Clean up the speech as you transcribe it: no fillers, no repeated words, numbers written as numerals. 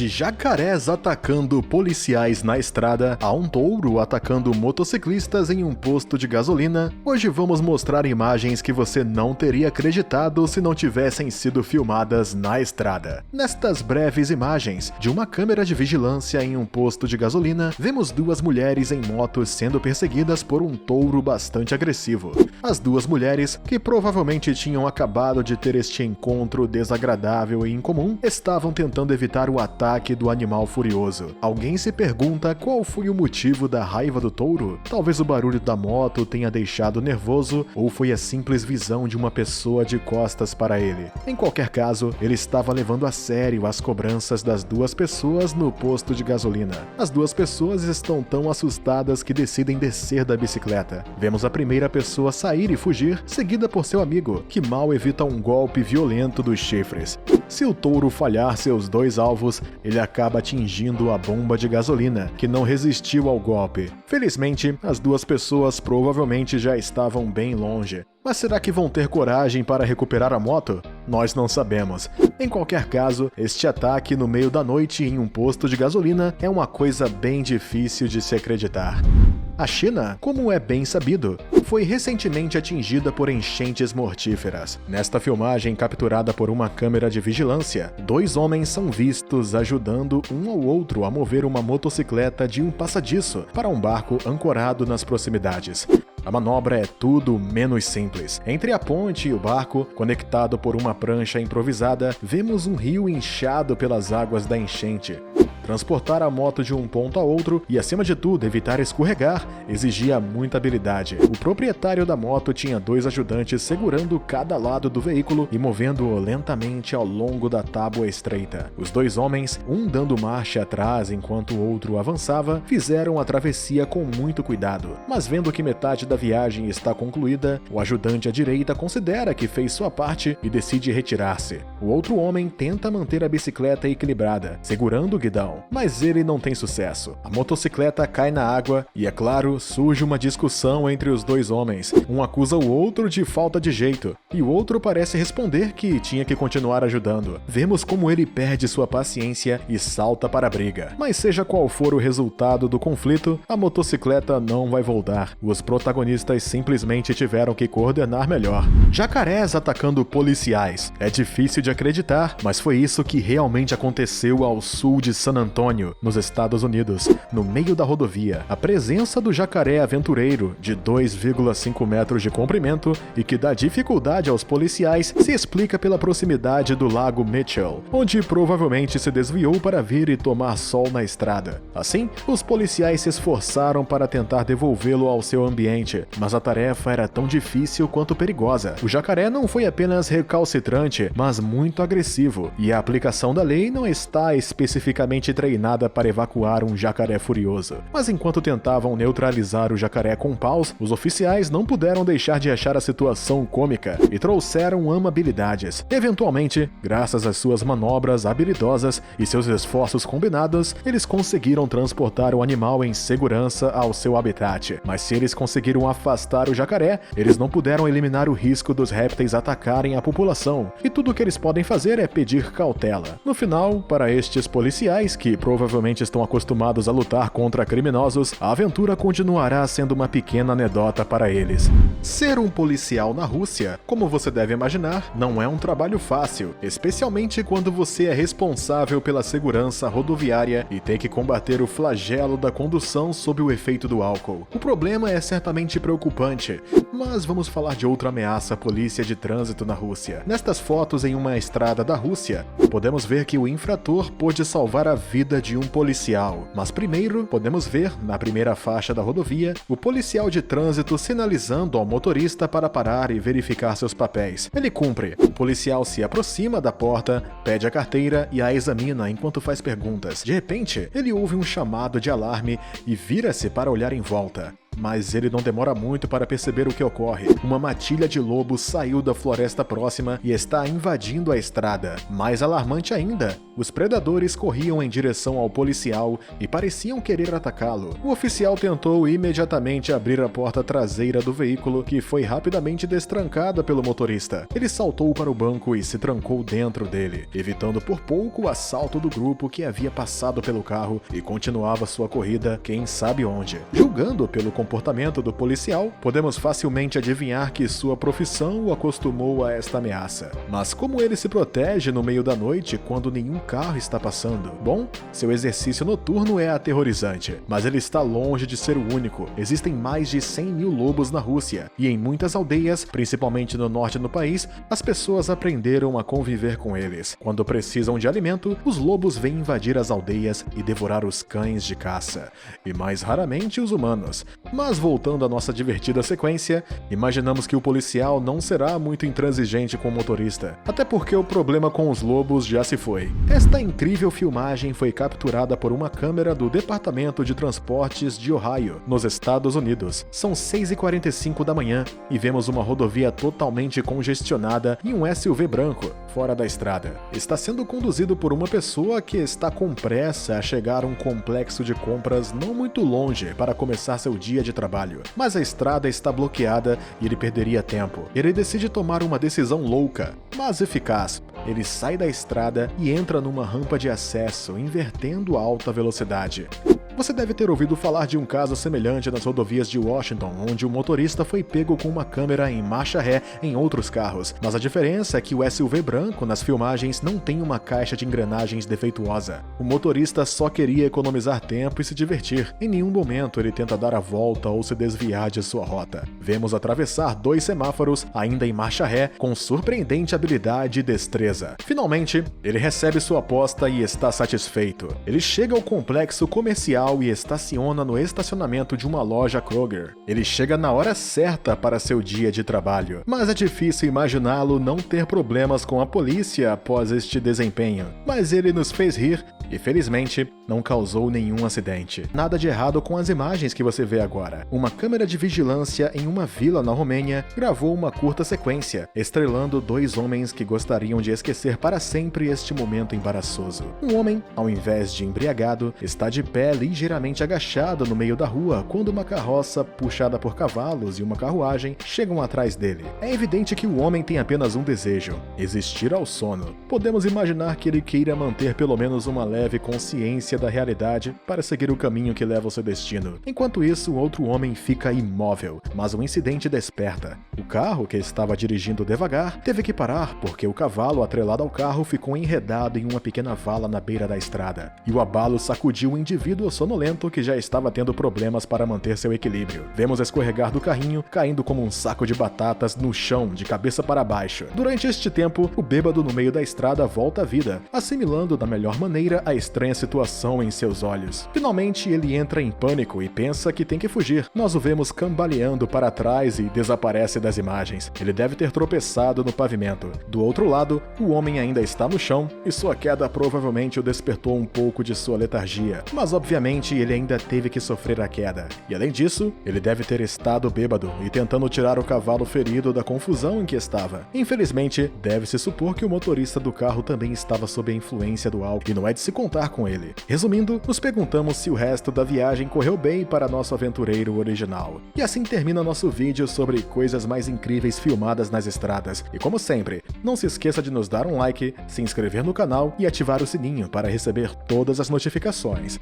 de jacarés atacando policiais na estrada a um touro atacando motociclistas em um posto de gasolina, hoje vamos mostrar imagens que você não teria acreditado se não tivessem sido filmadas na estrada. Nestas breves imagens de uma câmera de vigilância em um posto de gasolina, vemos duas mulheres em motos sendo perseguidas por um touro bastante agressivo. As duas mulheres, que provavelmente tinham acabado de ter este encontro desagradável e incomum, estavam tentando evitar o ataque do animal furioso. Alguém se pergunta qual foi o motivo da raiva do touro? Talvez o barulho da moto tenha deixado nervoso, ou foi a simples visão de uma pessoa de costas para ele. Em qualquer caso, ele estava levando a sério as cobranças das duas pessoas no posto de gasolina. As duas pessoas estão tão assustadas que decidem descer da bicicleta. Vemos a primeira pessoa sair e fugir, seguida por seu amigo, que mal evita um golpe violento dos chifres. Se o touro falhar seus dois alvos, ele acaba atingindo a bomba de gasolina, que não resistiu ao golpe. Felizmente, as duas pessoas provavelmente já estavam bem longe. Mas será que vão ter coragem para recuperar a moto? Nós não sabemos. Em qualquer caso, este ataque no meio da noite em um posto de gasolina é uma coisa bem difícil de se acreditar. A China, como é bem sabido, foi recentemente atingida por enchentes mortíferas. Nesta filmagem capturada por uma câmera de vigilância, dois homens são vistos ajudando um ao outro a mover uma motocicleta de um passadiço para um barco ancorado nas proximidades. A manobra é tudo menos simples. Entre a ponte e o barco, conectado por uma prancha improvisada, vemos um rio inchado pelas águas da enchente. Transportar a moto de um ponto a outro e, acima de tudo, evitar escorregar exigia muita habilidade. O proprietário da moto tinha dois ajudantes segurando cada lado do veículo e movendo-o lentamente ao longo da tábua estreita. Os dois homens, um dando marcha atrás enquanto o outro avançava, fizeram a travessia com muito cuidado. Mas vendo que metade da viagem está concluída, o ajudante à direita considera que fez sua parte e decide retirar-se. O outro homem tenta manter a bicicleta equilibrada, segurando o guidão. Mas ele não tem sucesso. A motocicleta cai na água e, é claro, surge uma discussão entre os dois homens. Um acusa o outro de falta de jeito, e o outro parece responder que tinha que continuar ajudando. Vemos como ele perde sua paciência e salta para a briga. Mas seja qual for o resultado do conflito, a motocicleta não vai voltar. Os protagonistas simplesmente tiveram que coordenar melhor. Jacarés atacando policiais. É difícil de acreditar, mas foi isso que realmente aconteceu ao sul de San Antônio, nos Estados Unidos, no meio da rodovia. A presença do jacaré aventureiro, de 2,5 metros de comprimento e que dá dificuldade aos policiais, se explica pela proximidade do Lago Mitchell, onde provavelmente se desviou para vir e tomar sol na estrada. Assim, os policiais se esforçaram para tentar devolvê-lo ao seu ambiente, mas a tarefa era tão difícil quanto perigosa. O jacaré não foi apenas recalcitrante, mas muito agressivo, e a aplicação da lei não está especificamente treinada para evacuar um jacaré furioso. Mas enquanto tentavam neutralizar o jacaré com paus, os oficiais não puderam deixar de achar a situação cômica e trouxeram amabilidades. Eventualmente, graças às suas manobras habilidosas e seus esforços combinados, eles conseguiram transportar o animal em segurança ao seu habitat. Mas se eles conseguiram afastar o jacaré, eles não puderam eliminar o risco dos répteis atacarem a população, e tudo o que eles podem fazer é pedir cautela. No final, para estes policiais, que provavelmente estão acostumados a lutar contra criminosos, a aventura continuará sendo uma pequena anedota para eles. Ser um policial na Rússia, como você deve imaginar, não é um trabalho fácil, especialmente quando você é responsável pela segurança rodoviária e tem que combater o flagelo da condução sob o efeito do álcool. O problema é certamente preocupante, mas vamos falar de outra ameaça à polícia de trânsito na Rússia. Nestas fotos em uma estrada da Rússia, podemos ver que o infrator pôde salvar a vida de um policial. Mas primeiro, podemos ver, na primeira faixa da rodovia, o policial de trânsito sinalizando ao motorista para parar e verificar seus papéis. Ele cumpre. O policial se aproxima da porta, pede a carteira e a examina enquanto faz perguntas. De repente, ele ouve um chamado de alarme e vira-se para olhar em volta. mas ele não demora muito para perceber o que ocorre. Uma matilha de lobos saiu da floresta próxima e está invadindo a estrada. Mais alarmante ainda, os predadores corriam em direção ao policial e pareciam querer atacá-lo. O oficial tentou imediatamente abrir a porta traseira do veículo, que foi rapidamente destrancada pelo motorista. Ele saltou para o banco e se trancou dentro dele, evitando por pouco o assalto do grupo que havia passado pelo carro e continuava sua corrida quem sabe onde. Julgando pelo comportamento do policial, podemos facilmente adivinhar que sua profissão o acostumou a esta ameaça. Mas como ele se protege no meio da noite quando nenhum carro está passando? Bom, seu exercício noturno é aterrorizante, mas ele está longe de ser o único. Existem mais de 100 mil lobos na Rússia, e em muitas aldeias, principalmente no norte do país, as pessoas aprenderam a conviver com eles. Quando precisam de alimento, os lobos vêm invadir as aldeias e devorar os cães de caça, e mais raramente os humanos. Mas voltando à nossa divertida sequência, imaginamos que o policial não será muito intransigente com o motorista, até porque o problema com os lobos já se foi. Esta incrível filmagem foi capturada por uma câmera do Departamento de Transportes de Ohio, nos Estados Unidos. São 6h45 da manhã e vemos uma rodovia totalmente congestionada e um SUV branco fora da estrada. Está sendo conduzido por uma pessoa que está com pressa a chegar a um complexo de compras não muito longe para começar seu dia de trabalho. Mas a estrada está bloqueada e ele perderia tempo. Ele decide tomar uma decisão louca, mas eficaz. Ele sai da estrada e entra numa rampa de acesso, invertendo a alta velocidade. Você deve ter ouvido falar de um caso semelhante nas rodovias de Washington, onde o motorista foi pego com uma câmera em marcha ré em outros carros, mas a diferença é que o SUV branco nas filmagens não tem uma caixa de engrenagens defeituosa. O motorista só queria economizar tempo e se divertir. Em nenhum momento ele tenta dar a volta ou se desviar de sua rota. Vemos atravessar 2 semáforos, ainda em marcha ré, com surpreendente habilidade e destreza. Finalmente, ele recebe sua aposta e está satisfeito. Ele chega ao complexo comercial e estaciona no estacionamento de uma loja Kroger. Ele chega na hora certa para seu dia de trabalho, mas é difícil imaginá-lo não ter problemas com a polícia após este desempenho. Mas ele nos fez rir e, felizmente, não causou nenhum acidente. Nada de errado com as imagens que você vê agora. Uma câmera de vigilância em uma vila na Romênia gravou uma curta sequência, estrelando 2 homens que gostariam de esquecer para sempre este momento embaraçoso. Um homem, ao invés de embriagado, está de pé ligeiramente agachado no meio da rua quando uma carroça puxada por cavalos e uma carruagem chegam atrás dele. É evidente que o homem tem apenas um desejo: existir ao sono. Podemos imaginar que ele queira manter pelo menos uma leve consciência da realidade para seguir o caminho que leva ao seu destino. Enquanto isso, outro homem fica imóvel, mas um incidente desperta. O carro, que estava dirigindo devagar, teve que parar porque o cavalo atrelado ao carro ficou enredado em uma pequena vala na beira da estrada, e o abalo sacudiu o indivíduo sonolento que já estava tendo problemas para manter seu equilíbrio. Vemos escorregar do carrinho, caindo como um saco de batatas no chão, de cabeça para baixo. Durante este tempo, o bêbado no meio da estrada volta à vida, assimilando da melhor maneira a estranha situação em seus olhos. Finalmente, ele entra em pânico e pensa que tem que fugir. Nós o vemos cambaleando para trás e desaparece das imagens. Ele deve ter tropeçado no pavimento. Do outro lado, o homem ainda está no chão e sua queda provavelmente o despertou um pouco de sua letargia, mas obviamente ele ainda teve que sofrer a queda. E além disso, ele deve ter estado bêbado e tentando tirar o cavalo ferido da confusão em que estava. Infelizmente, deve-se supor que o motorista do carro também estava sob a influência do álcool e não é de se contar com ele. Resumindo, nos perguntamos se o resto da viagem correu bem para nosso aventureiro original. E assim termina nosso vídeo sobre coisas mais incríveis filmadas nas estradas. E como sempre, não se esqueça de nos dar um like, se inscrever no canal e ativar o sininho para receber todas as notificações.